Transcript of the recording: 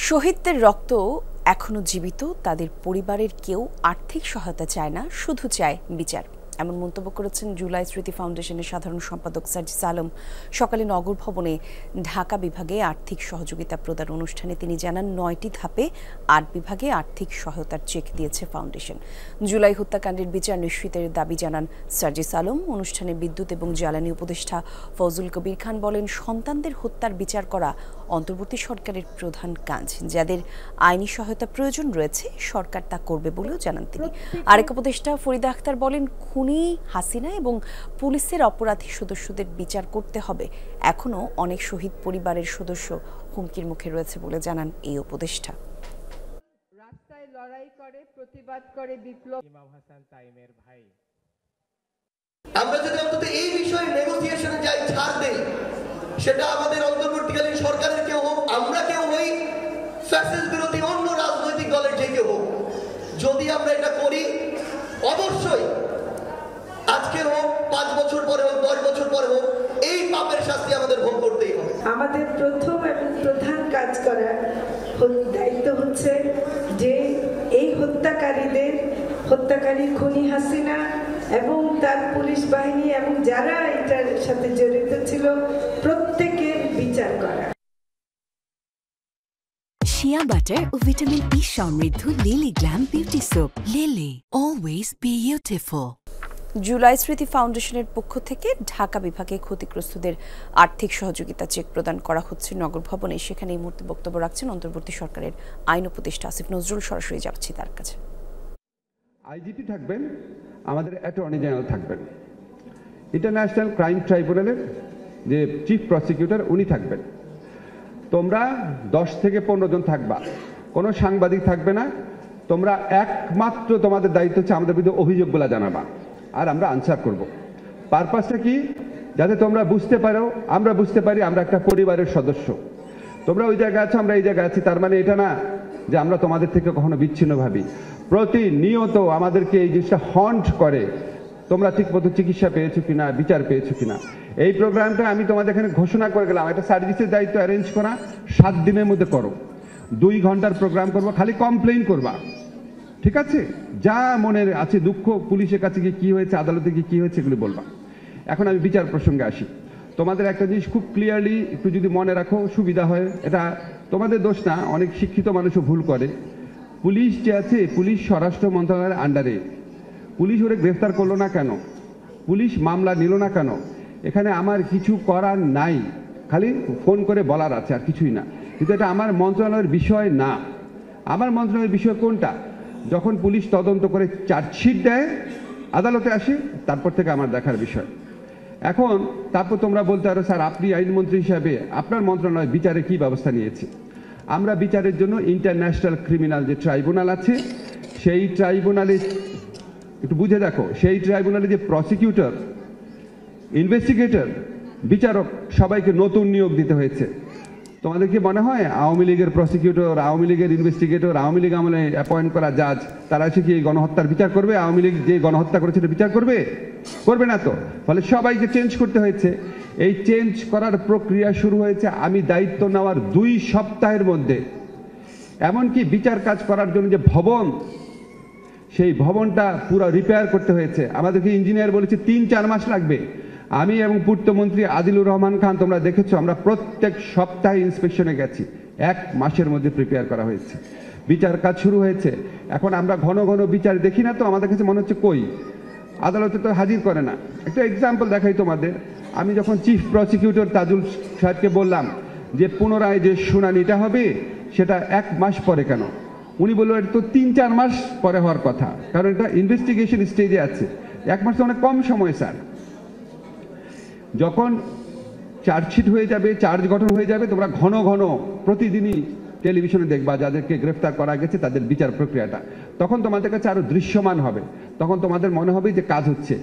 শহীদদের রক্ত এখনো জীবিত, তাদের পরিবারের কেউ আর্থিক সহায়তা চায় না, শুধু চায় বিচার। এমন মন্তব্য করেছেন জুলাই স্মৃতি ফাউন্ডেশনের সাধারণ সম্পাদক সার্জিস আলম। সকালে নগর ভবনে ঢাকা বিভাগে আর্থিক সহযোগিতা প্রদান অনুষ্ঠানে তিনি জানান, 9টি ধাপে 8 বিভাগে আর্থিক সহায়তার চেক দিয়েছে ফাউন্ডেশন। জুলাই হত্যাকাণ্ডের বিচার নিশ্চিতের দাবি জানান সার্জিস আলম। অনুষ্ঠানে বিদ্যুৎ এবং জ্বালানি উপদেষ্টা ফজলুল কবির খান বলেন, সন্তানদের হত্যার বিচার করা অন্তর্বর্তী সরকারের প্রধান কাজ। যাদের আইনি সহায়তা প্রয়োজন রয়েছে, সরকার তা করবে বলেও জানান তিনি। আরেক উপদেষ্টা ফরিদা আক্তার বলেন, খুনি হাসিনা এবং পুলিশের অপরাধী সদস্যদের বিচার করতে হবে। এখনো অনেক শহীদ পরিবারের সদস্য হুমকির মুখে রয়েছে বলে জানান এই উপদেষ্টা। রাস্তায় লড়াই করে, প্রতিবাদ করে বিপ্লব। ইমাম হাসান তাইমের ভাই, আমরা যদি অন্তত এই বিষয়ে নেগোসিয়েশনে যাই, ছাড় দেই, সেটা আমাদের অন্তর্বর্তীকালীন সরকারের কেউ হোক, আমরা কেউ হই, ফ্যাসিস্ট বিরোধী অন্য রাজনৈতিক দলের যে কেউ হোক, যদি আমরা এটা করি, অবশ্যই আজকে হোক, 5 বছর পরে হোক, 10 বছর পরে হোক, এই পাপের শাস্তি আমাদের ভোগ করতেই হবে। আমাদের প্রথম এবং প্রধান কাজ করার দায়িত্ব হচ্ছে যে এই হত্যাকারী খুনি হাসিনা এবং তার পুলিশ বাহিনী এবং যারা এটার সাথে জড়িত ছিল, প্রত্যেকের বিচার করা। শিয়া বাটার ও ভিটামিন ই সমৃদ্ধ lily glam beauty soap. Lily, always beautiful. July স্মৃতি ফাউন্ডেশনের পক্ষ থেকে ঢাকা বিভাগে ক্ষতিগ্রস্তদের আর্থিক সহযোগিতা চেক প্রদান করা হচ্ছে নগর ভবনে। সেখানে এই মুহূর্তে বক্তব্য রাখছেন অন্তর্বর্তী সরকারের আইন উপদেষ্টা আসিফ নজরুল। সরাসরি যাচ্ছি তার কাছে। আইজিপি থাকবেন, আমাদের অ্যাটর্নি জেনারেল থাকবেন, ইন্টারন্যাশনাল ক্রাইম ট্রাইব্যুনালের যে চিফ প্রসিকিউটর উনি থাকবেন। তোমরা 10 থেকে 15 জন থাকবা, কোনো সাংবাদিক থাকবে না। তোমরা একমাত্র তোমাদের দায়িত্ব হচ্ছে আমাদের বিরুদ্ধে অভিযোগগুলো জানাবা, আর আমরা আনসার করব। পারপাসটা কি? যাতে তোমরা বুঝতে পারো, আমরা বুঝতে পারি আমরা একটা পরিবারের সদস্য। তোমরা ওই জায়গায় আছো, আমরা এই জায়গায় আছি, তার মানে এটা না যে আমরা তোমাদের থেকে কখনো বিচ্ছিন্ন ভাবি। প্রতিনিয়ত আমাদেরকে এই জিনিসটা হন্ট করে, তোমরা ঠিকমতো চিকিৎসা পেয়েছো কিনা, বিচার পেয়েছো কিনা। এই প্রোগ্রামটা আমি তোমাদের এখানে ঘোষণা করে গেলাম, একটা সার্ভিসের দায়িত্ব অ্যারেঞ্জ করা, 7 দিনের মধ্যে করো। 2 ঘন্টার প্রোগ্রাম করবো, খালি কমপ্লেইন করবা, ঠিক আছে? যা মনের আছে দুঃখ, পুলিশের কাছে গিয়ে কি হয়েছে, আদালতে গিয়ে কি হয়েছে, এগুলো বলবা। এখন আমি বিচার প্রসঙ্গে আসি। তোমাদের একটা জিনিস খুব ক্লিয়ারলি একটু যদি মনে রাখো, সুবিধা হয়। এটা তোমাদের দোষ না, অনেক শিক্ষিত মানুষও ভুল করে। পুলিশ যে আছে, পুলিশ স্বরাষ্ট্র মন্ত্রণালয়ের আন্ডারে। পুলিশ ওরে গ্রেফতার করলো না কেন? পুলিশ মামলা নিল না কেন? এখানে আমার কিছু করার নাই, খালি ফোন করে বলার আছে, আর কিছুই না। কিন্তু এটা আমার মন্ত্রণালয়ের বিষয় না। আমার মন্ত্রণালয়ের বিষয় কোনটা? যখন পুলিশ তদন্ত করে চার্জশিট দেয়, আদালতে আসে, তারপর থেকে আমার দেখার বিষয়। এখন তারপর তোমরা বলতে পারো, স্যার আপনি আইনমন্ত্রী হিসাবে আপনার মন্ত্রণালয় বিচারে কি ব্যবস্থা নিয়েছে? আমরা বিচারের জন্য ইন্টারন্যাশনাল ক্রিমিনাল যে ট্রাইব্যুনাল আছে, সেই ট্রাইব্যুনালে একটু বুঝে দেখো, সেই ট্রাইব্যুনালে যে প্রসিকিউটর, ইনভেস্টিগেটর, বিচারক, সবাইকে নতুন নিয়োগ দিতে হয়েছে। তোমাদের কি মনে হয় আওয়ামী লীগের প্রসিকিউটর, আওয়ামী লীগের ইনভেস্টিগেটর, আওয়ামী লীগ আমলে অ্যাপয়েন্ট করা জাজ, তারা এসে কি এই গণহত্যার বিচার করবে? আওয়ামী লীগ যে গণহত্যা করেছে বিচার করবে? করবে না তো। ফলে সবাইকে চেঞ্জ করতে হয়েছে। এই চেঞ্জ করার প্রক্রিয়া শুরু হয়েছে আমি দায়িত্ব নেওয়ার 2 সপ্তাহের মধ্যে। এমনকি বিচার কাজ করার জন্য যে ভবন, সেই ভবনটা পুরো রিপেয়ার করতে হয়েছে। আমাদেরকে ইঞ্জিনিয়ার বলেছে 3-4 মাস লাগবে। আমি এবং পূর্তমন্ত্রী আদিলুর রহমান খান, তোমরা দেখেছো, আমরা প্রত্যেক সপ্তাহে ইন্সপেকশনে গেছি। 1 মাসের মধ্যে প্রিপেয়ার করা হয়েছে। বিচার কাজ শুরু হয়েছে। এখন আমরা ঘন ঘন বিচার দেখি না তো, আমাদের কাছে মনে হচ্ছে কই, আদালতে তো হাজির করে না। একটা এক্সাম্পল দেখাই তোমাদের। আমি যখন চিফ প্রসিকিউটর তাজুল সাহেবকে বললাম যে পুনরায় যে শুনানিটা হবে, সেটা 1 মাস পরে কেন? উনি বললো এটা তো 3-4 মাস পরে হওয়ার কথা, কারণ এটা ইনভেস্টিগেশন স্টেজে আছে। 1 মাস তো অনেক কম সময় স্যার। যখন চার্জশিট হয়ে যাবে, চার্জ গঠন হয়ে যাবে, তোমরা ঘন ঘন প্রতিদিনই টেলিভিশনে দেখবা যাদেরকে গ্রেফতার করা গেছে তাদের বিচার প্রক্রিয়াটা। তখন তোমাদের কাছে আরো দৃশ্যমান হবে, তখন তোমাদের মনে হবে যে কাজ হচ্ছে।